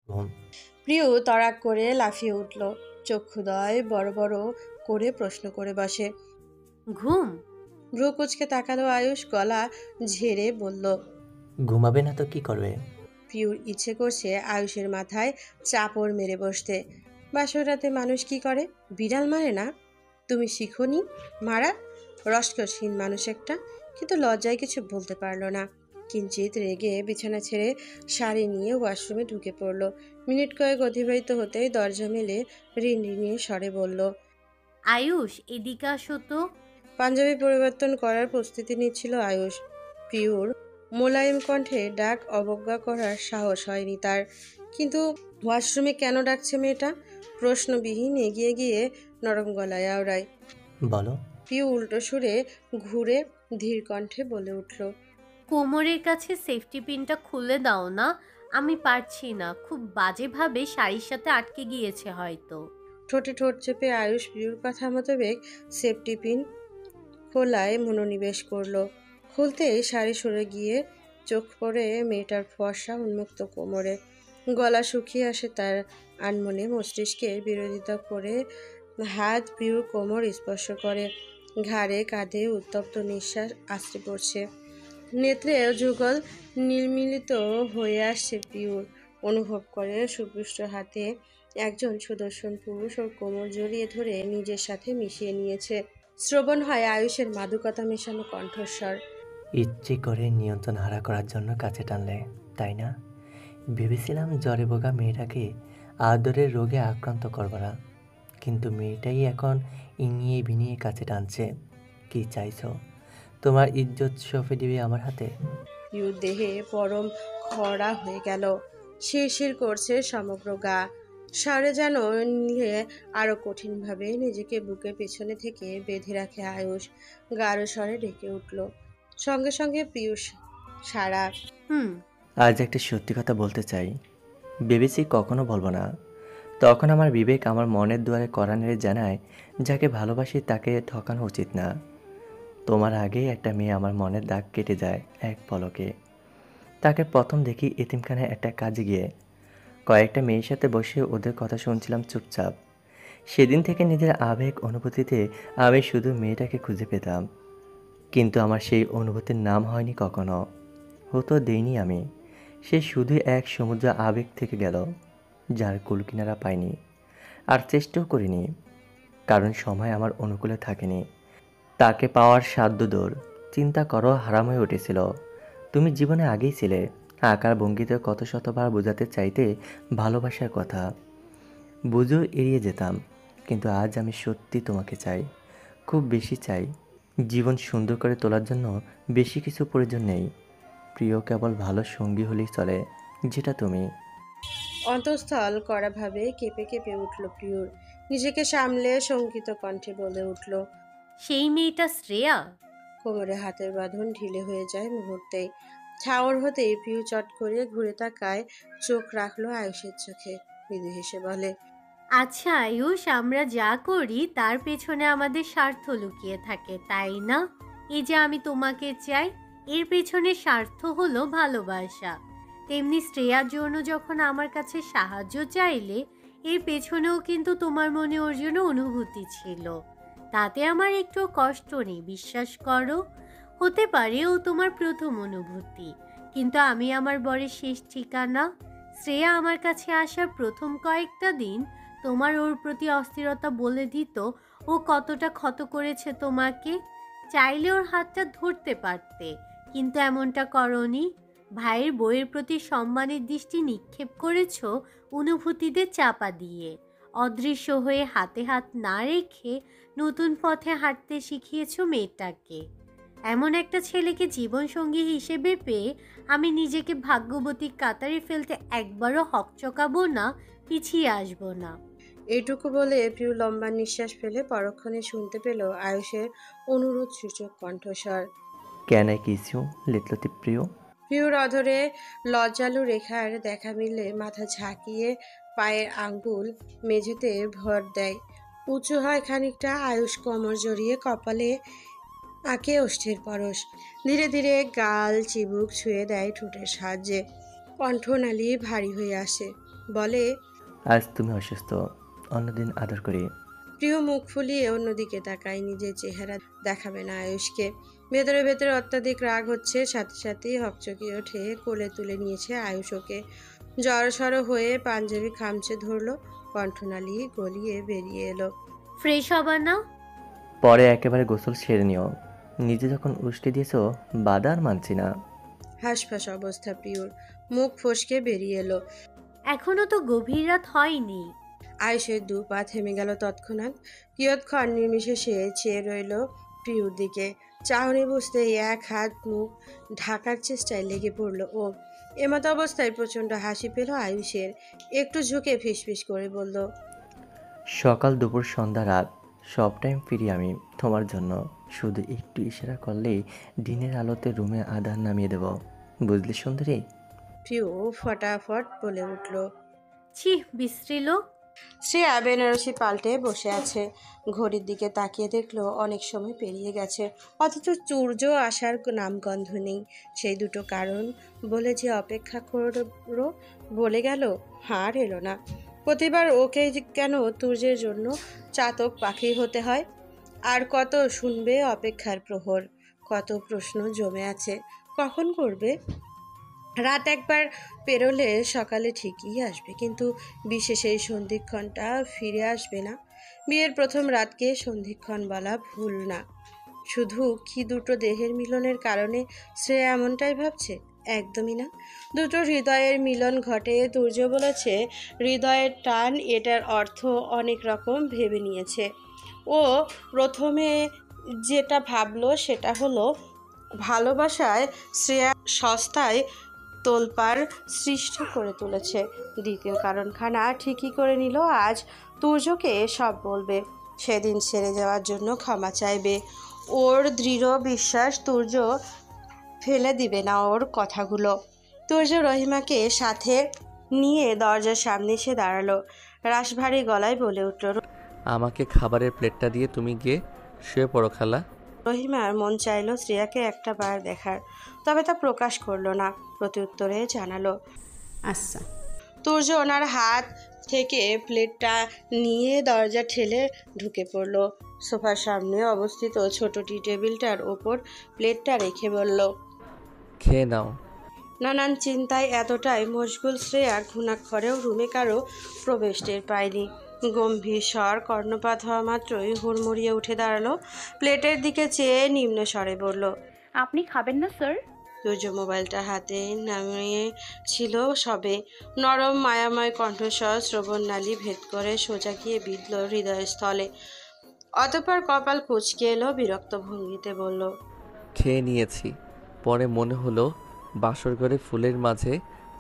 ঘুম। প্রিয় তড়াক করে লাফিয়ে উঠল, চক্ষুদয় বড় বড় করে প্রশ্ন করে বসে। ঘুম? ভ্রু কুচকে তাকালো আয়ুষ, গলা ঝেড়ে বলল। ঘুমাবে না তো কি করবে? প্রিয়র ইচ্ছে করছে আয়ুষের মাথায় চাপড় মেরে বসতে। বাসর রাতে মানুষ কি করে? বিড়াল মারে না? তুমি শিখোনি মারা? রসকসহীন মানুষ একটা। কিন্তু লজ্জায় কিছু বলতে পারলো না। কিঞ্চিত রেগে বিছানা ছেড়ে শাড়ি নিয়ে ওয়াশরুমে ঢুকে পড়ল। মিনিট কয়েক অতিবাহিত হতেই দরজা মেলে রিনরিনিয়ে স্বরে বলল। আয়ুষ, এদিকে আসো তো। পাঞ্জাবি পরিবর্তন করার প্রস্তুতি নিচ্ছিল আয়ুষ। প্রিয়র মোলায়েম কণ্ঠে ডাক অবজ্ঞা করার সাহস হয়নি তার। কিন্তু ওয়াশরুমে কেন ডাকছে মেয়েটা? প্রশ্নবিহীন এগিয়ে গিয়ে নরম গলায় আওড়ায়। বলো। প্রিয় উল্টো সুরে ঘুরে ধীর কণ্ঠে বলে উঠল। কোমরের কাছে সেফটি পিনটা খুলে দাও না। আমি পারছি না, খুব বাজেভাবে শাড়ির সাথে আটকে গিয়েছে হয়তো। ঠোঁটে ঠোঁট চেপে আয়ুষ প্রিয়র কথা মোতাবেক সেফটি পিন খোলায় মনোনিবেশ করলো। খুলতেই শাড়ি সরে গিয়ে চোখ পড়ে মেয়েটার ফর্সা উন্মুক্ত কোমরে। গলা শুকিয়ে আসে তার, আনমনে মস্তিষ্কের বিরোধিতা করে হাত প্রিয়র কোমর স্পর্শ করে। ঘাড়ে কাঁধে উত্তপ্ত নিঃশ্বাস আছড়ে পড়ছে। নেত্রে যুগল নির্মিলিত হয়ে আসছে প্রিয়র। অনুভব করে সুপুষ্ট হাতে একজন সুদর্শন পুরুষ ওর কোমর জড়িয়ে ধরে নিজের সাথে মিশিয়ে নিয়েছে। শ্রবণ হয় আয়ুষের মাদকতা মেশানো কণ্ঠস্বর। ইচ্ছে করে নিয়ন্ত্রণ হারা করার জন্য কাছে টানলে, তাই না? ভেবেছিলাম জ্বরে ভোগা মেয়েটাকে আদরের রোগে আক্রান্ত করব না, কিন্তু মেয়েটাই এখন ইনিয়ে বিনিয়ে কাছে টানছে। কি চাইছো? তোমার ইজ্জত সঁপে দিবে আমার হাতে? প্রিয়র দেহে পরম খরা হয়ে গেল। শিরশির করছে সমগ্র গা। সারে যেন নিলে আরো কঠিনভাবে নিজেকে বুকের পেছনে থেকে বেঁধে রাখে আয়ুষ। গাঢ় স্বরে ডেকে উঠল। সঙ্গে সঙ্গে পিয়ুষ সারা। হুম। আজ একটা সত্যি কথা বলতে চাই। ভেবেছি কখনো বলবো না, তখন আমার বিবেক আমার মনের দুয়ারে কড়া নেড়ে জানায়, যাকে ভালোবাসি তাকে ঠকানো উচিত না। তোমার আগে একটা মেয়ে আমার মনের দাগ কেটে যায় এক পলকে। তাকে প্রথম দেখি এতিমখানায় একটা কাজে গিয়ে। কয়েকটা মেয়ের সাথে বসে ওদের কথা শুনছিলাম চুপচাপ। সেদিন থেকে নিজের আবেগ অনুভূতিতে আমি শুধু মেয়েটাকে খুঁজে পেতাম, কিন্তু আমার সেই অনুভূতির নাম হয়নি কখনো, হতো দেইনি আমি। সে শুধু এক সমুদ্র আবেগ থেকে গেল, যার কুলকিনারা পাইনি, আর চেষ্টাও করিনি, কারণ সময় আমার অনুকূলে থাকেনি। তাকে পাওয়ার সাধ্য দূর। চিন্তা করো, হারাম হয়ে উঠেছিল। তুমি জীবনে আগেই ছিলে, আকার ভঙ্গিতে কত শতবার বোঝাতে চাইতে ভালোবাসার কথা, বুঝেও এড়িয়ে যেতাম। কিন্তু আজ আমি সত্যি তোমাকে চাই, খুব বেশি চাই। জীবন সুন্দর করে তোলার জন্য বেশি কিছু প্রয়োজন নেই, প্রিয় কেবল ভালো সঙ্গী হলেই চলে, যেটা তুমি। অন্তঃস্থল কড়াভাবে কেঁপে কেঁপে উঠল প্রিয়র। নিজেকে সামলে শঙ্কিত কণ্ঠে বলে উঠল। সেই মেয়েটা শ্রেয়া? কোমরে হাতের বাঁধন ঢিলে হয়ে যায় মুহূর্তেই। ঠাওর হতেই প্রিয় চট করে ঘুরে তাকায়, চোখ রাখলো আয়ুষের চোখে। মৃদু হেসে বলে। আচ্ছা আয়ুষ, আমরা যা করি তার পেছনে আমাদের স্বার্থ লুকিয়ে থাকে, তাই না? এই যে আমি তোমাকে চাই, এর পেছনে স্বার্থ হলো ভালোবাসা। তেমনি শ্রেয়ার জন্য যখন আমার কাছে সাহায্য চাইলে, এর পেছনেও কিন্তু তোমার মনে ওর জন্য অনুভূতি ছিল। তাতে আমার একটু কষ্ট নেই, বিশ্বাস করো। হতে পারে ও তোমার প্রথম অনুভূতি, কিন্তু আমি আমার বরের শেষ ঠিকানা। শ্রেয়া আমার কাছে আসার প্রথম কয়েকটা দিন তোমার ওর প্রতি অস্থিরতা বলে দিত ও কতটা ক্ষত করেছে তোমাকে। চাইলে ওর হাতটা ধরতে পারতে, কিন্তু এমনটা করনি। ভাইয়ের বইয়ের প্রতি সম্মানের দৃষ্টি নিক্ষেপ করেছ অনুভূতিদের চাপা দিয়ে। অদৃশ্য হয়ে হাতে হাত না রেখে নতুন পথে হাঁটতে শিখিয়েছ মেয়েটাকে। এমন একটা ছেলেকে জীবনসঙ্গী হিসেবে পেয়ে আমি নিজেকে ভাগ্যবতী কাতারে ফেলতে একবারও হকচকাবো না, পিছিয়ে আসবো না। এইটুকু বলে প্রিয় লম্বা নিঃশ্বাস ফেলে পরক্ষণে শুনতে পেল আয়ুষের অনুরোধ সূচক কণ্ঠস্বর। Can I kiss you little প্রিয়? প্রিয়র অধরে লজ্জালু রেখার দেখা মিললে মাথা ঝাঁকিয়ে পায়ের আঙ্গুল মেঝেতে ভর দেয়। উঁচু হয় খানিকটা, আয়ুষ কোমর জড়িয়ে কপালে আঁকে ওষ্ঠের পরশ। ধীরে ধীরে গাল চিবুক ছুঁয়ে দেয় ঠোঁটের সাহায্যে। কণ্ঠনালী ভারী হয়ে আসে। বলে, আজ তুমি অসুস্থ, অন্যদিন আদর করি। প্রিয় মুখ ফুলিয়ে অন্যদিকে তাকায়, নিজের চেহারা দেখাবে না আয়ুষকে। ভেতরে ভেতরে অত্যাধিক রাগ হচ্ছে, সাথে সাথেই হকচকিয়ে ওঠে। কোলে তুলে নিয়েছে আয়ুষ ওকে। জড়সড় হয়ে পাঞ্জাবি খামচে ধরলো, কণ্ঠনালী গলিয়ে বেরিয়ে এলো। ফ্রেশ হবার না? পরে একেবারে গোসল সেরে নিও। নিজে যখন উষ্টি দিয়েছো, বাধা আর মানছি না। হাঁসফাঁস অবস্থা প্রিয়র, মুখ ফসকে বেরিয়ে এলো। এখনো তো গভীর রাত হয়নি। আয়ুষের দু পা থেমে গেল তৎক্ষণাৎ। কিয়ৎক্ষণ নির্মিষে সে চেয়ে রইল প্রিয়র দিকে। চাহনি বুঝতেই এক হাত মুখ ঢাকার চেষ্টায় লেগে পড়ল ও। এমত অবস্থায় প্রচণ্ড হাসি পেল আয়ুষের। একটু ঝুঁকে ফিসফিস করে বলল, সকাল দুপুর সন্ধ্যা রাত সব টাইম ফিরি আমি তোমার জন্য। শুধু একটু ইশারা করলেই দিনের আলোতে রুমে আধার নামিয়ে দেব, বুঝলি সুন্দরী? প্রিয় ফটাফট বলে উঠল। ছি, বিশ্রী লোক। শ্রেয়া বেনারসি পাল্টে বসে আছে। ঘড়ির দিকে তাকিয়ে দেখলো অনেক সময় পেরিয়ে গেছে, অথচ সূর্য আসার নামগন্ধ নেই। সেই দুটো কারণ বলে যে অপেক্ষা করো বলে গেল, আর এলো না। প্রতিবার ওকে কেন সূর্যের জন্য চাতক পাখি হতে হয়? আর কত শুনবে অপেক্ষার প্রহর, কত প্রশ্ন জমে আছে, কখন করবে? রাত একবার পেরোলে সকালে ঠিকই আসবে, কিন্তু বিশেষ এই সন্ধিক্ষণটা ফিরে আসবে না। বিয়ের প্রথম রাতকে সন্ধিক্ষণ বলা ভুল না। শুধু কি দুটো দেহের মিলনের কারণে শ্রেয়া এমনটাই ভাবছে? একদমই না। দুটো হৃদয়ের মিলন ঘটে। তুর্য বলেছে হৃদয়ের টান, এটার অর্থ অনেক রকম ভেবে নিয়েছে ও। প্রথমে যেটা ভাবলো সেটা হলো ভালোবাসায় শ্রেয়া সস্তায় তোলপাড় সৃষ্টি করে তুলেছে। দ্বিতীয় কারণখানা ঠিকই করে নিল, আজ তুর্যকে সব বলবে, সেদিন ছেড়ে যাওয়ার জন্য ক্ষমা চাইবে। ওর দৃঢ় বিশ্বাস তুর্য ফেলে দিবে না ওর কথাগুলো। তুর্য রহিমাকে সাথে নিয়ে দরজার সামনে এসে দাঁড়ালো। রাশভারী গলায় বলে উঠল, আমাকে খাবারের প্লেটটা দিয়ে তুমি গিয়ে শুয়ে পড়ো খালা। রহিমার মন চাইল শ্রেয়াকে একটা বার দেখার, তবে তা প্রকাশ করলো না। প্রত্যুত্তরে জানালো, আচ্ছা। তুর্য ওনার হাত থেকে প্লেটটা নিয়ে দরজা ঠেলে ঢুকে পড়ল। সোফার সামনে অবস্থিত ছোট টি টেবিলটার ওপর প্লেটটা রেখে বলল, খেয়ে নাও। নানান চিন্তায় এতটাই মশগুল শ্রেয়া ঘুণাক্ষরেও রুমে কারো প্রবেশ টের পায়নি। গম্ভীর স্বর কর্ণপাত হওয়া মাত্রই হুড়মুড়িয়ে উঠে দাঁড়ালো। প্লেটের দিকে চেয়ে নিম্ন স্বরে বলল, আপনি খাবেন না স্যার? সূর্য মোবাইলটা হাতে নামিয়েছিল সবে। নরম মায়াময় কণ্ঠস্বর শ্রবণনালী ভেদ করে সোজা গিয়ে বিঁধল হৃদয়স্থলে। অতঃপর কপাল কুঁচকে এলো, বিরক্ত ভঙ্গিতে বলল, খেয়ে নিয়েছি। পরে মনে হলো বাসর ঘরে ফুলের মাঝে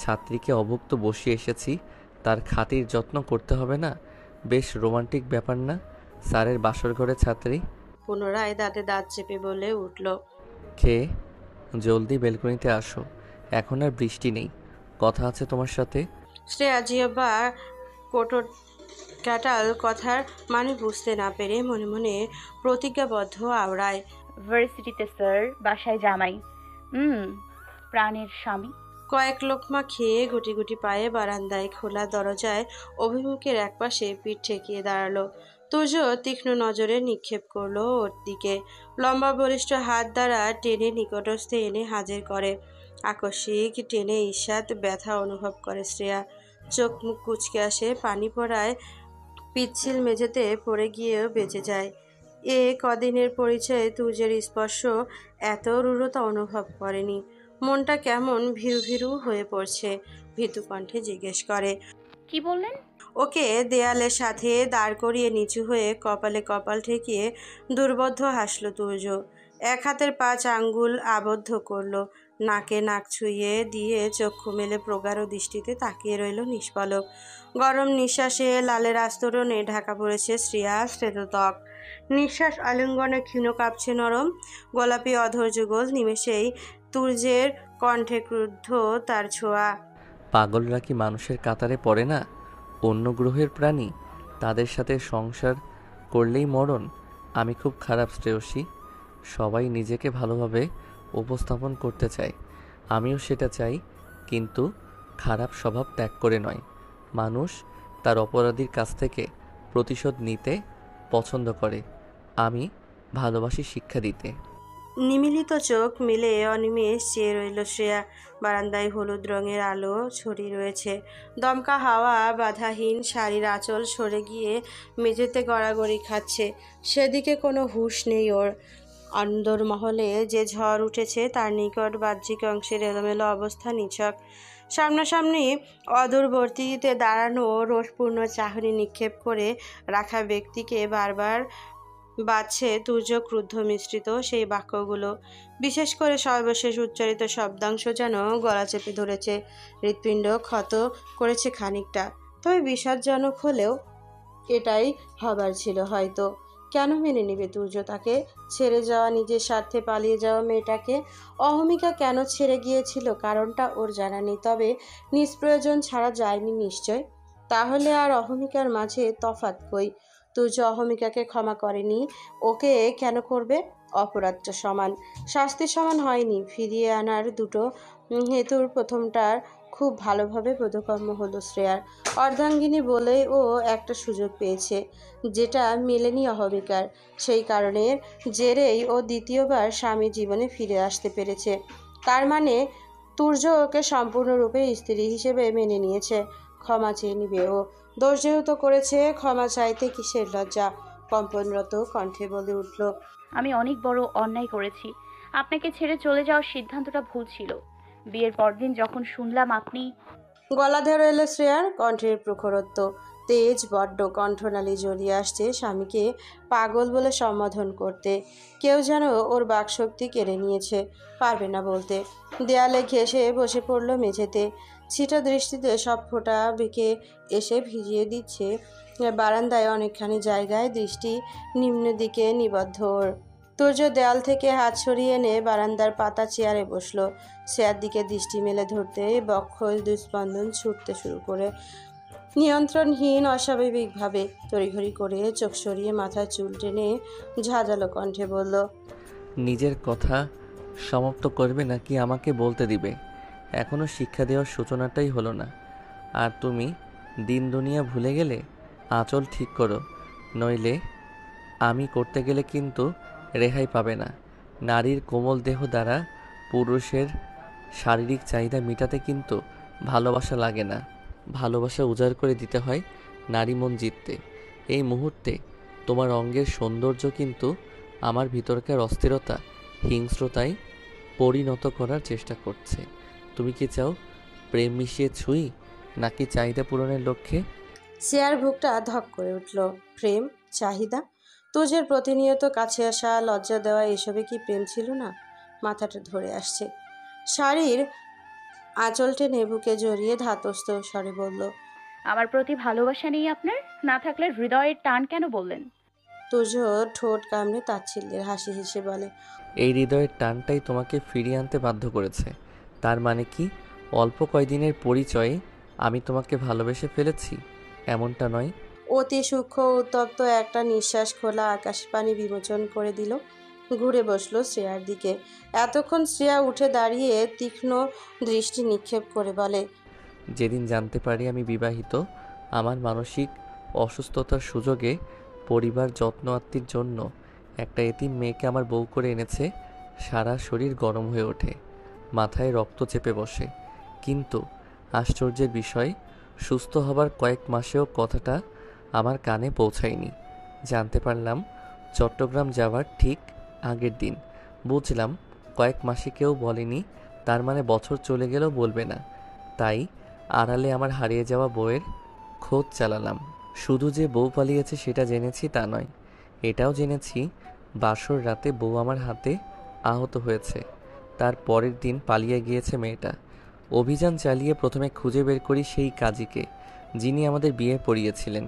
ছাত্রীকে অভুক্ত বসিয়ে এসেছি, তার খাতির যত্ন করতে হবে না? বেশ রোমান্টিক ব্যাপার না? স্যারের বাসর ঘরে ছাত্রী। পুনরায় দাঁতে দাঁত চেপে বলে উঠল, খেয়ে জলদি বেলকনিতে আসো, এখন আর বৃষ্টি নেই, কথা আছে তোমার সাথে। শ্রেয়া জিহ্বা কোটর কাটাল কথার মানে বুঝতে না পেরে মনে মনে প্রতিজ্ঞাবদ্ধ আওড়ায়, ভার্সিটিতে স্যার, বাসায় জামাই, প্রাণের স্বামী। কয়েক লোকমা খেয়ে গুটি গুটি পায়ে বারান্দায় খোলা দরজায় অভিমুখের একপাশে পিঠ ঠেকিয়ে দাঁড়ালো। তুর্য তীক্ষ্ণ নজরে নিক্ষেপ করলো ওর দিকে। লম্বা বলিষ্ঠ হাত দ্বারা টেনে নিকটস্থে এনে হাজির করে। আকস্মিক টেনে ঈষৎ ব্যথা অনুভব করে শ্রেয়া। চোখ মুখ কুঁচকে আসে, পানি পড়ায় পিচ্ছিল মেঝেতে পড়ে গিয়েও বেঁচে যায়। এ কদিনের পরিচয়ে তুর্যের স্পর্শ এত রূঢ়তা অনুভব করেনি। মনটা কেমন ভীরু ভীরু হয়ে পড়ছে। ভীতু কণ্ঠে জিজ্ঞেস করে, কি বললেন? ওকে দেয়ালের সাথে দাঁড় করিয়ে নিচু হয়ে কপালে কপাল ঠেকিয়ে দুর্বোধ্য হাসল তুর্য। এক হাতের 5 আঙ্গুল আবদ্ধ করল, নাকে নাক ছুঁয়ে দিয়ে চক্ষু মেলে প্রগাঢ় দৃষ্টিতে তাকিয়ে রইল নিষ্পলক। গরম নিঃশ্বাসে লালের আস্তরণে ঢাকা পড়েছে শ্রেয়ার শ্বেতত্বক। নিঃশ্বাস আলিঙ্গনে ক্ষীণ কাঁপছে নরম গোলাপি অধর যুগল। নিমেষেই তুর্যের কণ্ঠে ক্রুদ্ধ তার ছোঁয়া। পাগলরা কি মানুষের কাতারে পড়ে না? অন্য গ্রহের প্রাণী, তাদের সাথে সংসার করলেই মরণ। আমি খুব খারাপ শ্রেয়সী। সবাই নিজেকে ভালোভাবে উপস্থাপন করতে চায়, আমিও সেটা চাই, কিন্তু খারাপ স্বভাব ত্যাগ করে নয়। মানুষ তার অপরাধীর কাছ থেকে প্রতিশোধ নিতে পছন্দ করে। আমি ভালোবাসি শিক্ষা দিতে। নিমিলিত চোখ মিলে অনিমেষ চেয়ে রইল শ্রেয়া। বারান্দায় হলুদ রঙের আলো ছড়িয়ে রয়েছে। দমকা হাওয়া বাধাহীন শাড়ির আঁচল সরে গিয়ে মেঝেতে গড়াগড়ি খাচ্ছে। সেদিকে কোনো হুঁশ নেই ওর। অন্দরমহলে যে ঝড় উঠেছে তার নিকট বাহ্যিক অংশের এলোমেলো অবস্থা নিছক। সামনাসামনি অদূরবর্তীতে দাঁড়ানো রোষপূর্ণ চাহনি নিক্ষেপ করে রাখা ব্যক্তিকে বারবার বাজছে তুর্য ক্রুদ্ধ মিশ্রিত সেই বাক্যগুলো। বিশেষ করে সর্বশেষ উচ্চারিত শব্দাংশ যেন গলা চেপে ধরেছে, হৃৎপিণ্ড ক্ষত করেছে খানিকটা। তবে বিষাদজনক হলেও এটাই হবার ছিল হয়তো। কেন মেনে নেবে তুর্য তাকে? ছেড়ে যাওয়া, নিজের স্বার্থে পালিয়ে যাওয়া মেয়েটাকে? অহমিকা কেন ছেড়ে গিয়েছিল কারণটা ওর জানা নেই, তবে নিষ্প্রয়োজন ছাড়া যায়নি নিশ্চয়। তাহলে আর অহমিকার মাঝে তফাৎ কই? তুর্য অহমিকাকে ক্ষমা করেনি, ওকে কেন করবে? অপরাধটা সমান, শাস্তি সমান হয়নি। ফিরিয়ে আনার দুটো হেতুর প্রথমটার খুব ভালোভাবে বোধগম্য হলো শ্রেয়ার। অর্ধাঙ্গিনী বলেই ও একটা সুযোগ পেয়েছে, যেটা মেলেনি অহমিকার। সেই কারণের জেরেই ও দ্বিতীয়বার স্বামী জীবনে ফিরে আসতে পেরেছে। তার মানে তুর্য ওকে সম্পূর্ণরূপে স্ত্রী হিসেবে মেনে নিয়েছে। ক্ষমা চেয়ে নিবে ও। দোষ যেহেতু করেছে, ক্ষমা চাইতে কিসের লজ্জা? কম্পনরত কণ্ঠে বলে উঠল, আমি অনেক বড় অন্যায় করেছি। আপনাকে ছেড়ে চলে যাওয়ার সিদ্ধান্তটা ভুল ছিল। বিয়ের পরদিন যখন শুনলাম আপনি... গলা ধরে এলো শ্রেয়ার। কণ্ঠের প্রখরত্ব তেজ বড্ড, কণ্ঠনালী জড়িয়ে আসছে স্বামীকে পাগল বলে সম্বোধন করতে। কেউ যেন ওর বাকশক্তি কেড়ে নিয়েছে, পারবে না বলতে। দেয়ালে ঘেঁষে বসে পড়ল মেঝেতে। ছিটা দৃষ্টিতে সব ফোঁটা বেঁকে এসে ভিজিয়ে দিচ্ছে বারান্দায় অনেকখানি জায়গায়। দৃষ্টি নিম্ন দিকে নিবদ্ধ ওর। তুর্য দেয়াল থেকে হাত সরিয়ে এনে বারান্দার পাতা চেয়ারে বসলো। চেয়ার দিকে দৃষ্টি মেলে ধরতে বক্ষ দুস্পন্দন ছুটতে শুরু করে নিয়ন্ত্রণহীন অস্বাভাবিকভাবে। তড়িঘড়ি করে চোখ সরিয়ে মাথায় চুল টেনে ঝাঁঝালো কণ্ঠে বলল, নিজের কথা সমাপ্ত করবে নাকি আমাকে বলতে দিবে? এখনও শিক্ষা দেওয়ার সূচনাটাই হলো না, আর তুমি দিন দুনিয়া ভুলে গেলে? আঁচল ঠিক করো, নইলে আমি করতে গেলে কিন্তু রেহাই পাবে না। নারীর কোমল দেহ দ্বারা পুরুষের শারীরিক চাহিদা মেটাতে কিন্তু ভালোবাসা লাগে না, ভালোবাসা উজাড় করে দিতে হয় নারী মন জিততে। এই মুহূর্তে তোমার অঙ্গের সৌন্দর্য কিন্তু আমার ভিতরকার অস্থিরতা, হিংস্রতায় পরিণত করার চেষ্টা করছে। তুমি কি চাও প্রেম মিশিয়ে ছুঁই, নাকি চাহিদা পূরণের লক্ষ্যে? চেয়ার বুকটা ধক করে উঠল। প্রেম, চাহিদা, তুজের প্রতিনিয়ত কাছে আসা, লজ্জা দেওয়া, এসবে কি প্রেম ছিল না? মাথাটা ধরে আসছে। শাড়ির আঁচল টেনে বুকে জড়িয়ে ধাতস্থ স্বরে বলল, আমার প্রতি ভালোবাসা নেই আপনার? না থাকলে হৃদয়ের টান কেন বললেন? তুজ ঠোঁট কামড়ে তাচ্ছিল্যের হাসি হেসে বলে, এই হৃদয়ের টানটাই তোমাকে ফিরিয়ে আনতে বাধ্য করেছে। তার মানে কি অল্প কয়দিনের পরিচয়ে আমি তোমাকে ভালোবেসে ফেলেছি? এমনটা নয়। অতি সূক্ষ্ম উত্তপ্ত একটা নিঃশ্বাস খোলা আকাশ পানি বিমোচন করে দিল। ঘুরে বসলো শ্রেয়ার দিকে। এতক্ষণ শ্রেয়া উঠে দাঁড়িয়ে তীক্ষ্ণ দৃষ্টি নিক্ষেপ করে বলে, যেদিন জানতে পারি আমি বিবাহিত, আমার মানসিক অসুস্থতার সুযোগে পরিবার যত্ন আত্মীর জন্য একটা এতিম মেয়েকে আমার বউ করে এনেছে, সারা শরীর গরম হয়ে ওঠে, মাথায় রক্ত চেপে বসে। কিন্তু আশ্চর্যের বিষয়, সুস্থ হবার কয়েক মাসেও কথাটা আমার কানে পৌঁছায়নি। জানতে পারলাম চট্টগ্রাম যাওয়ার ঠিক আগের দিন। বুঝলাম কয়েক মাসে কেউ বলেনি, তার মানে বছর চলে গেলেও বলবে না। তাই আড়ালে আমার হারিয়ে যাওয়া বউয়ের খোঁজ চালালাম। শুধু যে বউ পালিয়েছে সেটা জেনেছি তা নয়, এটাও জেনেছি বাসর রাতে বউ আমার হাতে আহত হয়েছে। তার পরের দিন পালিয়ে গিয়েছে মেয়েটা। অভিযান চালিয়ে প্রথমে খুঁজে বের করি সেই কাজীকে, যিনি আমাদের বিয়ে পড়িয়েছিলেন।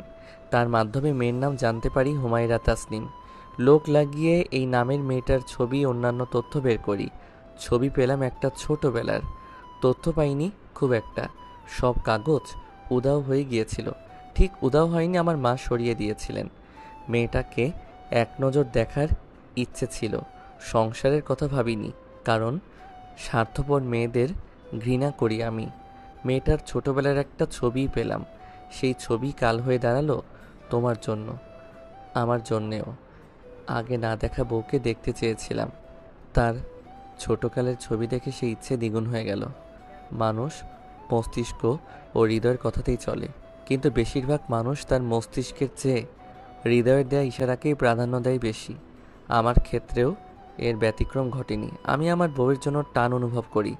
তার মাধ্যমে মেয়ের নাম জানতে পারি হুমায়রা তাসনিম। লোক লাগিয়ে এই নামের মেয়েটার ছবি, অন্যান্য তথ্য বের করি। ছবি পেলাম একটা ছোটবেলার, তথ্য পাইনি খুব একটা। সব কাগজ উধাও হয়ে গিয়েছিল। ঠিক উধাও হয়নি, আমার মা সরিয়ে দিয়েছিলেন। মেয়েটাকে এক নজর দেখার ইচ্ছে ছিল, সংসারের কথা ভাবিনি, কারণ স্বার্থপর মেয়েদের ঘৃণা করি আমি। মেয়েটার ছোটবেলার একটা ছবি পেলাম, সেই ছবি কাল হয়ে দাঁড়ালো তোমার জন্য, আমার জন্যেও। আগে না দেখা বউকে দেখতে চেয়েছিলাম, তার ছোটকালের ছবি দেখে সেই ইচ্ছে দ্বিগুণ হয়ে গেল। মানুষ মস্তিষ্ক ও হৃদয়ের কথাতেই চলে, কিন্তু বেশিরভাগ মানুষ তার মস্তিষ্কের চেয়ে হৃদয়ের দেয়া ইশারাকেই প্রাধান্য দেয় বেশি। আমার ক্ষেত্রেও এর ব্যতিক্রম ঘটেনি। আমি আমার বউয়ের জন্য টান অনুভব করি,